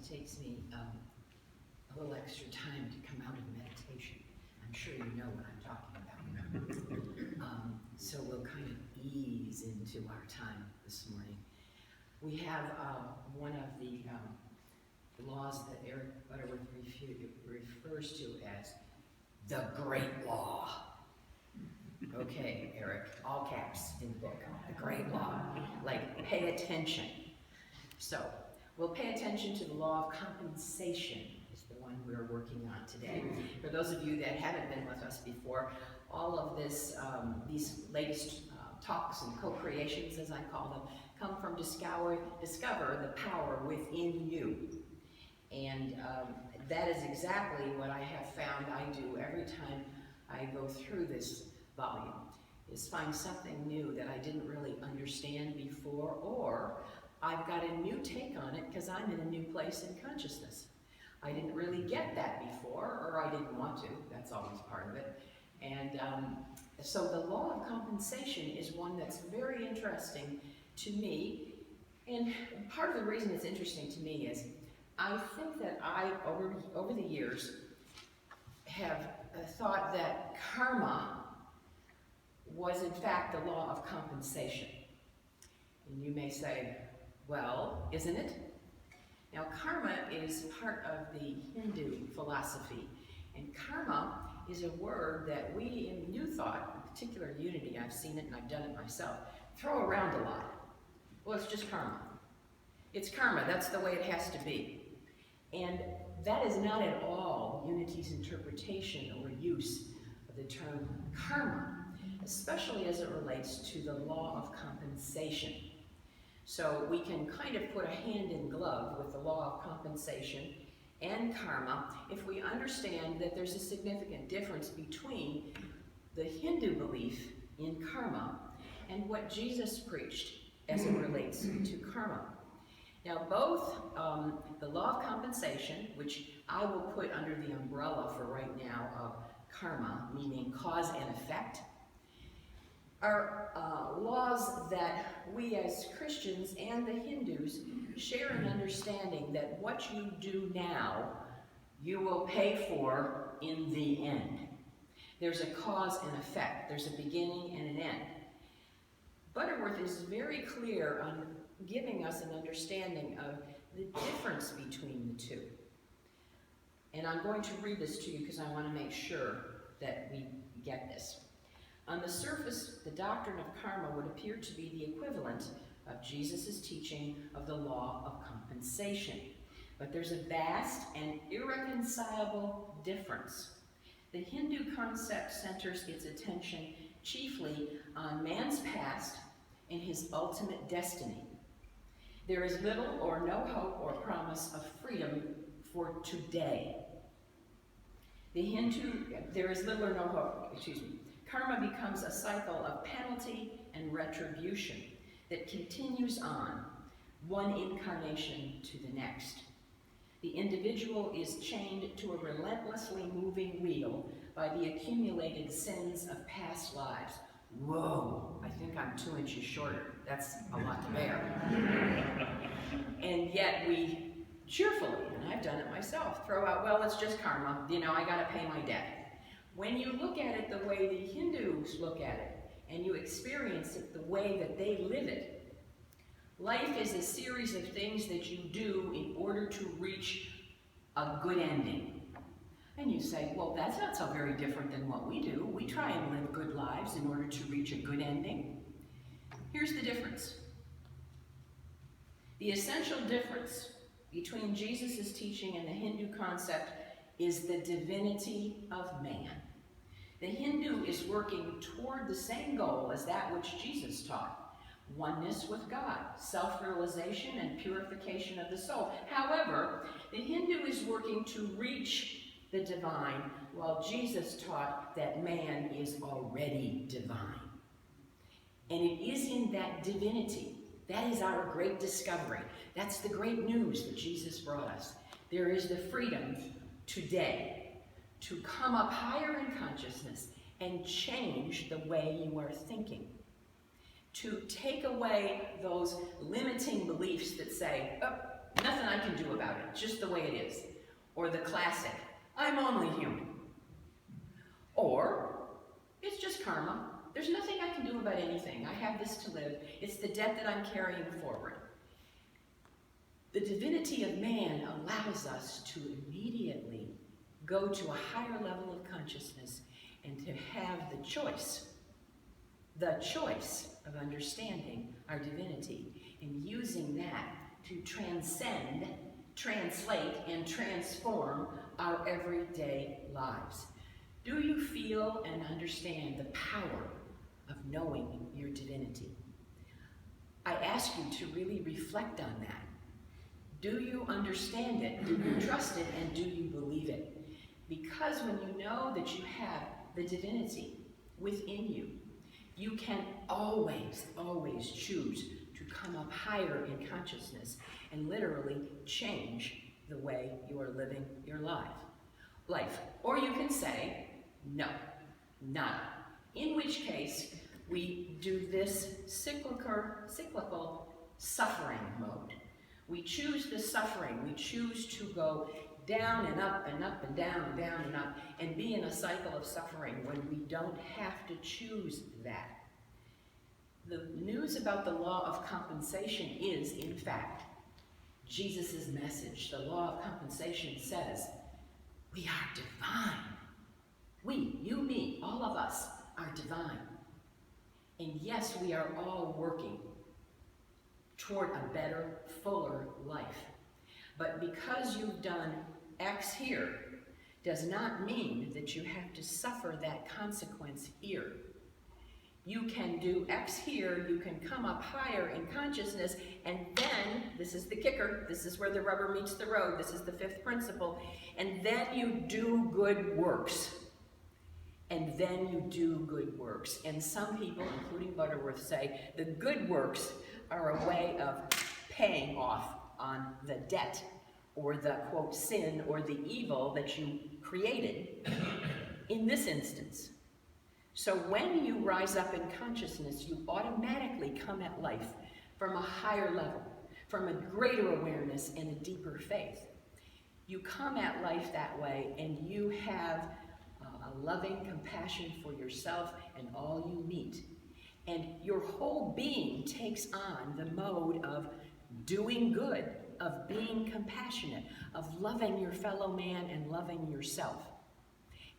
takes me a little extra time to come out of meditation. I'm sure you know what I'm talking about. So we'll kind of ease into our time this morning. We have one of the laws that Eric Butterworth refers to as the Great Law. Okay, Eric, all caps in the book, the Great Law. Like, pay attention. So, we'll pay attention to the law of compensation, is the one we're working on today. For those of you that haven't been with us before, all of this, these latest talks and co-creations, as I call them, come from discover the power within you. And that is exactly what I have found I do every time I go through this volume, is find something new that I didn't really understand before, or I've got a new take on it because I'm in a new place in consciousness. I didn't really get that before, or I didn't want to. That's always part of it. And so the law of compensation is one that's very interesting to me. And part of the reason it's interesting to me is I think that I, over the years, have thought that karma was in fact the law of compensation. And you may say, well, isn't it? Now, karma is part of the Hindu philosophy. And karma is a word that we in New Thought, in particular Unity, I've seen it and I've done it myself, throw around a lot. Well, it's just karma. It's karma. That's the way it has to be. And that is not at all Unity's interpretation or use of the term karma, especially as it relates to the law of compensation. So we can kind of put a hand in glove with the law of compensation and karma if we understand that there's a significant difference between the Hindu belief in karma and what Jesus preached as it relates to karma. Now both the law of compensation, which I will put under the umbrella for right now of karma, meaning cause and effect, are laws that we as Christians and the Hindus share an understanding that what you do now, you will pay for in the end. There's a cause and effect. There's a beginning and an end. Butterworth is very clear on giving us an understanding of the difference between the two. And I'm going to read this to you because I want to make sure that we get this. On the surface, the doctrine of karma would appear to be the equivalent of Jesus' teaching of the law of compensation. But there's a vast and irreconcilable difference. The Hindu concept centers its attention chiefly on man's past and his ultimate destiny. There is little or no hope or promise of freedom for today. There is little or no hope, Karma becomes a cycle of penalty and retribution that continues on, one incarnation to the next. The individual is chained to a relentlessly moving wheel by the accumulated sins of past lives. Whoa, I think I'm 2 inches shorter. That's a lot to bear. And yet we cheerfully, and I've done it myself, throw out, well, it's just karma. You know, I got to pay my debt. When you look at it the way the Hindus look at it, and you experience it the way that they live it, life is a series of things that you do in order to reach a good ending. And you say, well, that's not so very different than what we do. We try and live good lives in order to reach a good ending. Here's the difference. The essential difference between Jesus' teaching and the Hindu concept is the divinity of man. The Hindu is working toward the same goal as that which Jesus taught: oneness with God, self-realization and purification of the soul. However, the Hindu is working to reach the divine, while Jesus taught that man is already divine. And it is in that divinity, that is our great discovery. That's the great news that Jesus brought us. There is the freedom today to come up higher in consciousness and change the way you are thinking. To take away those limiting beliefs that say, oh, Nothing I can do about it, just the way it is. Or the classic, I'm only human. Or, it's just karma. There's nothing I can do about anything. I have this to live. It's the debt that I'm carrying forward. The divinity of man allows us to immediately go to a higher level of consciousness and to have the choice of understanding our divinity and using that to transcend, translate, and transform our everyday lives. Do you feel and understand the power of knowing your divinity? I ask you to really reflect on that. Do you understand it? Do you trust it? And do you believe it? Because when you know that you have the divinity within you, you can always, always choose to come up higher in consciousness and literally change the way you are living your life. Or you can say, no, none. In which case, we do this cyclical suffering mode. We choose the suffering. We choose to go down and up and up and down and down and up and be in a cycle of suffering when we don't have to choose that. The news about the law of compensation is, in fact, Jesus' message. The law of compensation says, we are divine. We, you, me, all of us are divine. And yes, we are all working toward a better, fuller life. But because you've done X here, does not mean that you have to suffer that consequence here. You can do X here, you can come up higher in consciousness, and then, this is the kicker, this is where the rubber meets the road, this is the fifth principle, and then you do good works. And then you do good works. And some people, including Butterworth, say the good works are a way of paying off on the debt or the, quote, sin or the evil that you created in this instance. So when you rise up in consciousness, you automatically come at life from a higher level, from a greater awareness and a deeper faith. You come at life that way, and you have a loving compassion for yourself and all you meet. And your whole being takes on the mode of doing good, of being compassionate, of loving your fellow man and loving yourself.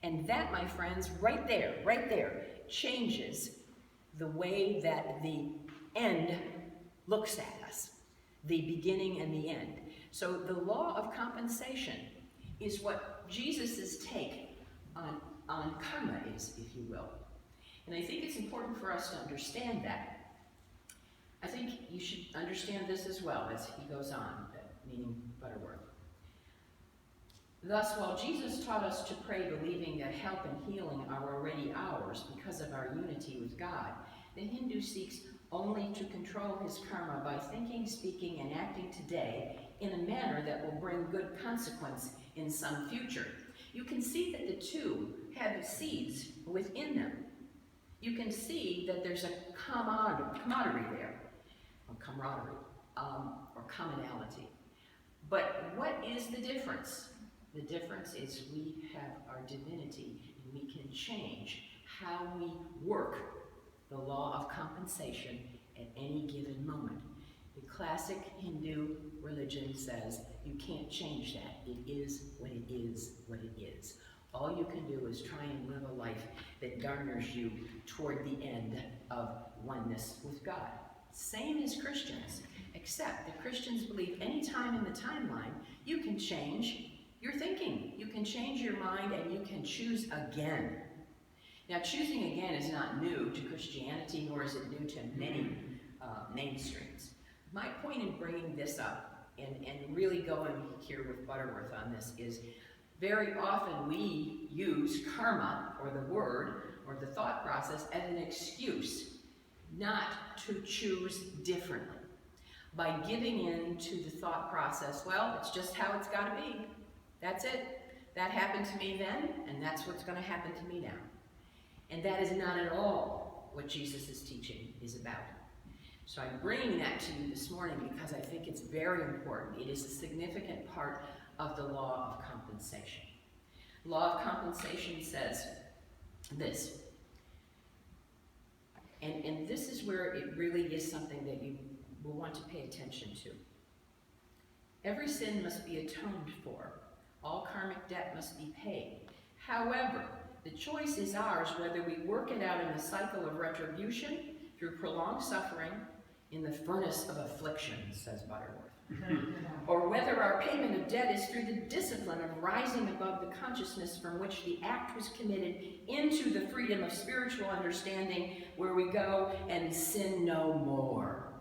And that, my friends, right there, changes the way that the end looks at us, the beginning and the end. So the law of compensation is what Jesus' take on karma is, if you will. And I think it's important for us to understand that. I think you should understand this as well as he goes on, meaning Butterworth. Thus, while Jesus taught us to pray believing that help and healing are already ours because of our unity with God, the Hindu seeks only to control his karma by thinking, speaking, and acting today in a manner that will bring good consequence in some future. You can see that the two have seeds within them. You can see that there's a camaraderie there, or commonality. But what is the difference? The difference is we have our divinity, and we can change how we work the law of compensation at any given moment. The classic Hindu religion says you can't change that. It is what it is, what it is. All you can do is try and live a life that garners you toward the end of oneness with God. Same as Christians, except that Christians believe any time in the timeline you can change your thinking. You can change your mind and you can choose again. Now, choosing again is not new to Christianity, nor is it new to many mainstreams. My point in bringing this up and really going here with Butterworth on this is very often we use karma, or the word, or the thought process, as an excuse not to choose differently. By giving in to the thought process, well, it's just how it's got to be. That's it. That happened to me then, and that's what's going to happen to me now. And that is not at all what Jesus' teaching is about. So I'm bringing that to you this morning because I think it's very important. It is a significant part of the law of compensation. Law of compensation says this, and this is where it really is something that you will want to pay attention to. Every sin must be atoned for. All karmic debt must be paid. However, the choice is ours whether we work it out in a cycle of retribution through prolonged suffering in the furnace of affliction, says Butterworth, or whether our payment of debt is through the discipline of rising above the consciousness from which the act was committed into the freedom of spiritual understanding where we go and sin no more.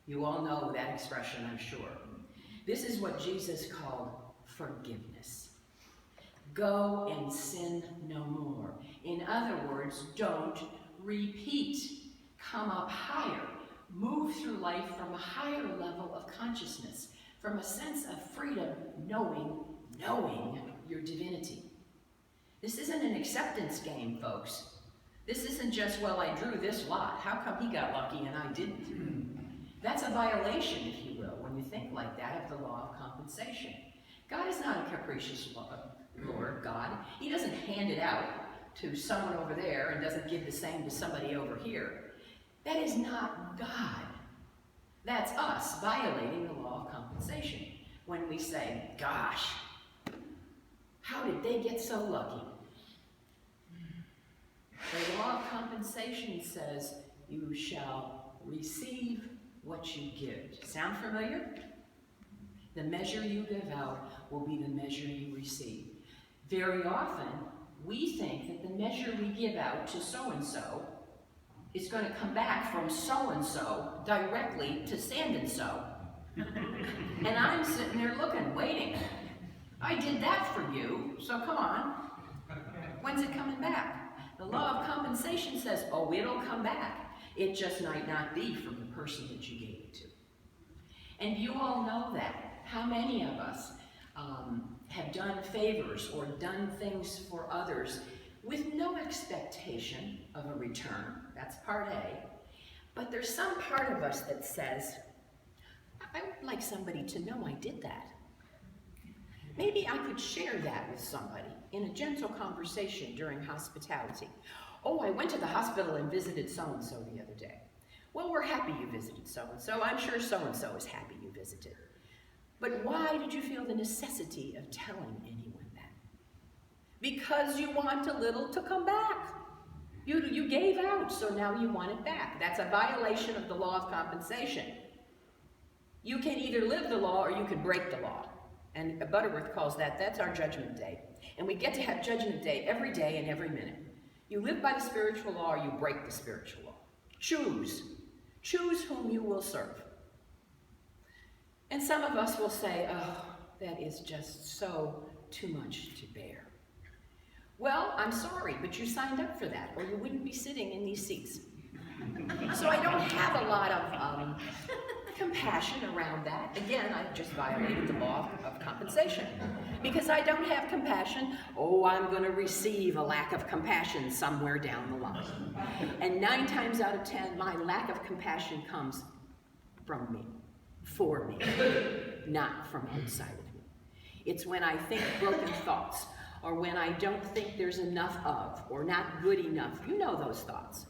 You all know that expression, I'm sure. This is what Jesus called forgiveness. Go and sin no more. In other words, don't repeat. Come up higher. Move through life from a higher level of consciousness, from a sense of freedom, knowing your divinity. This isn't an acceptance game, folks. This isn't just, well, I drew this lot. How come he got lucky and I didn't? That's a violation, if you will, when you think like that, of the law of compensation. God is not a capricious Lord, God. He doesn't hand it out to someone over there and doesn't give the same to somebody over here. That is not God. That's us violating the law of compensation when we say, gosh, how did they get so lucky? The law of compensation says you shall receive what you give. Sound familiar? The measure you give out will be the measure you receive. Very often, we think that the measure we give out to so-and-so is going to come back from so-and-so directly to sand-and-so. And I'm sitting there looking, waiting. I did that for you, so come on. When's it coming back? The law of compensation says, oh, it'll come back. It just might not be from the person that you gave it to. And you all know that. How many of us have done favors or done things for others with no expectation of a return? That's part A. But there's some part of us that says, I would like somebody to know I did that. Maybe I could share that with somebody in a gentle conversation during hospitality. Oh, I went to the hospital and visited so-and-so the other day. Well, we're happy you visited so-and-so. I'm sure so-and-so is happy you visited. But why did you feel the necessity of telling anyone that? Because you want a little to come back. You gave out, so now you want it back. That's a violation of the law of compensation. You can either live the law or you can break the law. And Butterworth calls that's our judgment day. And we get to have judgment day and every minute. You live by the spiritual law or you break the spiritual law. Choose. Choose whom you will serve. And some of us will say, oh, that is just so too much to bear. Well, I'm sorry, but you signed up for that, or you wouldn't be sitting in these seats. So I don't have a lot of compassion around that. Again, I just violated the law of compensation. Because I don't have compassion, oh, I'm going to receive a lack of compassion somewhere down the line. And 9 times out of 10, my lack of compassion comes from me, for me, not from outside of me. It's when I think broken thoughts, or when I don't think there's enough of, or not good enough. You know those thoughts.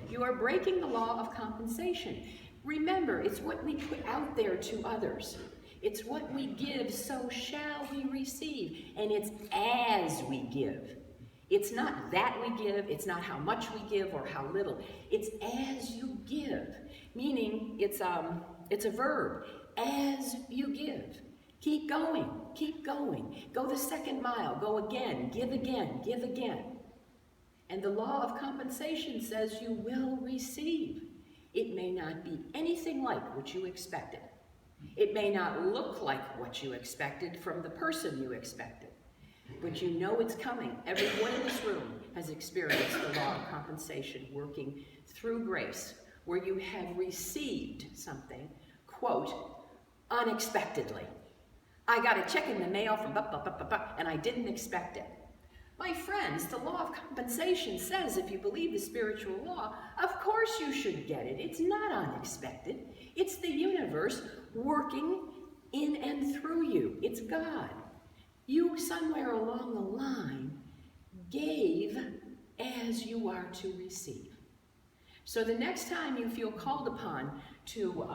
You are breaking the law of compensation. Remember, it's what we put out there to others. It's what we give, so shall we receive. And it's as we give. It's not that we give, it's not how much we give or how little. It's as you give, meaning it's a verb. As you give. Keep going, keep going. Go the second mile, go again, give again, give again. And the law of compensation says you will receive. It may not be anything like what you expected. It may not look like what you expected from the person you expected. But you know it's coming. Everyone in this room has experienced the law of compensation working through grace, where you have received something, quote, unexpectedly. I got a check in the mail from and I didn't expect it. My friends, the law of compensation says if you believe the spiritual law, of course you should get it. It's not unexpected. It's the universe working in and through you. It's God. You, somewhere along the line, gave as you are to receive. So the next time you feel called upon to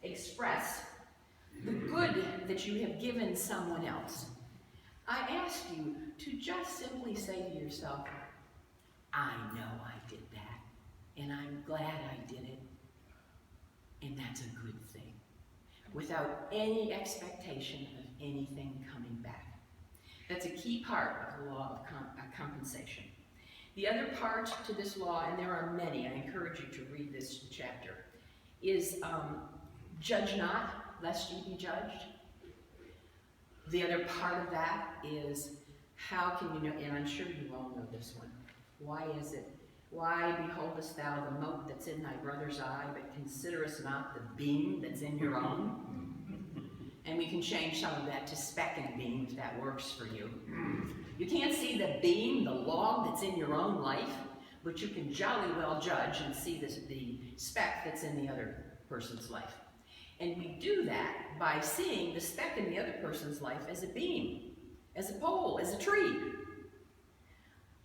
express the good that you have given someone else, I ask you to just simply say to yourself, I know I did that, and I'm glad I did it, and that's a good thing, without any expectation of anything coming back. That's a key part of the law of compensation. The other part to this law, and there are many, I encourage you to read this chapter, is judge not, lest ye be judged. The other part of that is, how can you know, and I'm sure you all know this one, why is it, why beholdest thou the mote that's in thy brother's eye, but considerest not the beam that's in your own? And we can change some of that to speck and beam if that works for you. You can't see the beam, the log that's in your own life, but you can jolly well judge and see the speck that's in the other person's life. And we do that by seeing the speck in the other person's life as a beam, as a pole, as a tree.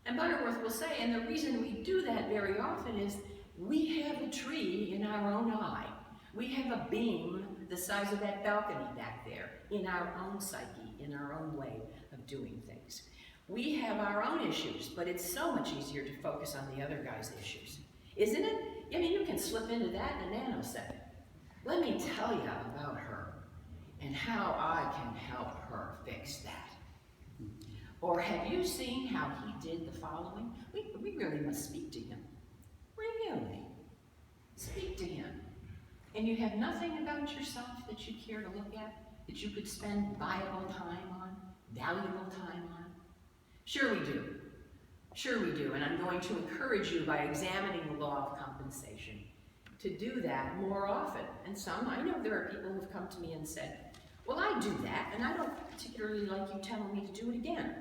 And Butterworth will say, and the reason we do that very often is we have a tree in our own eye. We have a beam the size of that balcony back there in our own psyche, in our own way of doing things. We have our own issues, but it's so much easier to focus on the other guy's issues. Isn't it? I mean, you can slip into that in a nanosecond. Let me tell you about her and how I can help her fix that. Or have you seen how he did the following? We really must speak to him. Really. Speak to him. And you have nothing about yourself that you care to look at, that you could spend viable time on, valuable time on? Sure we do. Sure we do. And I'm going to encourage you by examining the law of compensation to do that more often. And some, I know there are people who've come to me and said, well, I do that, and I don't particularly like you telling me to do it again.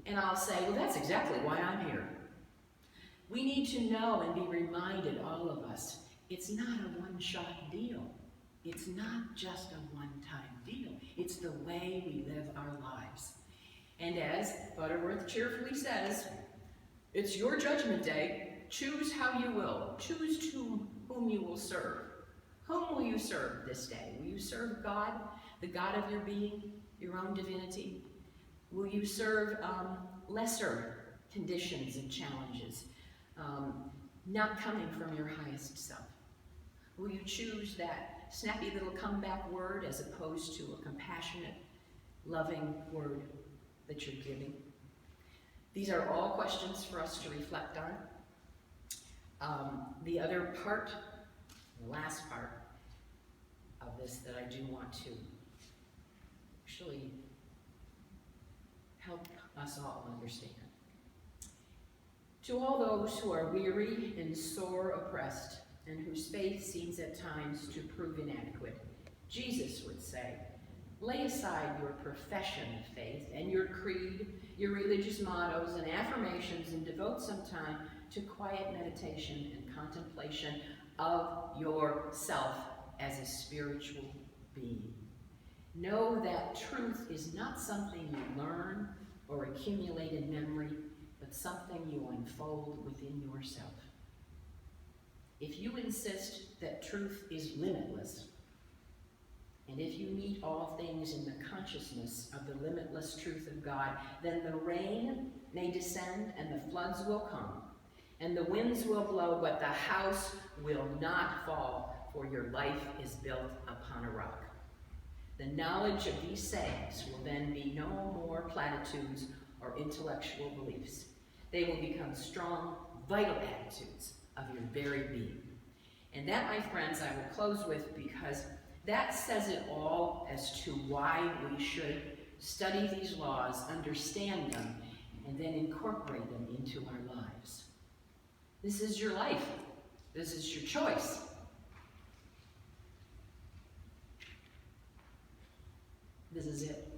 And I'll say, well, that's exactly why I'm here. We need to know and be reminded, all of us, it's not a one-shot deal. It's not just a one-time deal. It's the way we live our lives. And as Butterworth cheerfully says, it's your judgment day. Choose how you will. Choose to whom you will serve. Whom will you serve this day? Will you serve God, the God of your being, your own divinity? Will you serve lesser conditions and challenges, not coming from your highest self? Will you choose that snappy little comeback word as opposed to a compassionate, loving word that you're giving? These are all questions for us to reflect on. The other part, the last part of this that I do want to actually help us all understand. To all those who are weary and sore oppressed, and whose faith seems at times to prove inadequate, Jesus would say, lay aside your profession of faith and your creed, your religious mottos and affirmations, and devote some time to quiet meditation and contemplation of yourself as a spiritual being. Know that truth is not something you learn or accumulate in memory, but something you unfold within yourself. If you insist that truth is limitless, and if you meet all things in the consciousness of the limitless truth of God, then the rain may descend and the floods will come, and the winds will blow, but the house will not fall, for your life is built upon a rock. The knowledge of these sayings will then be no more platitudes or intellectual beliefs. They will become strong, vital attitudes of your very being. And that, my friends, I will close with, because that says it all as to why we should study these laws, understand them, and then incorporate them into our lives. This is your life. This is your choice. This is it.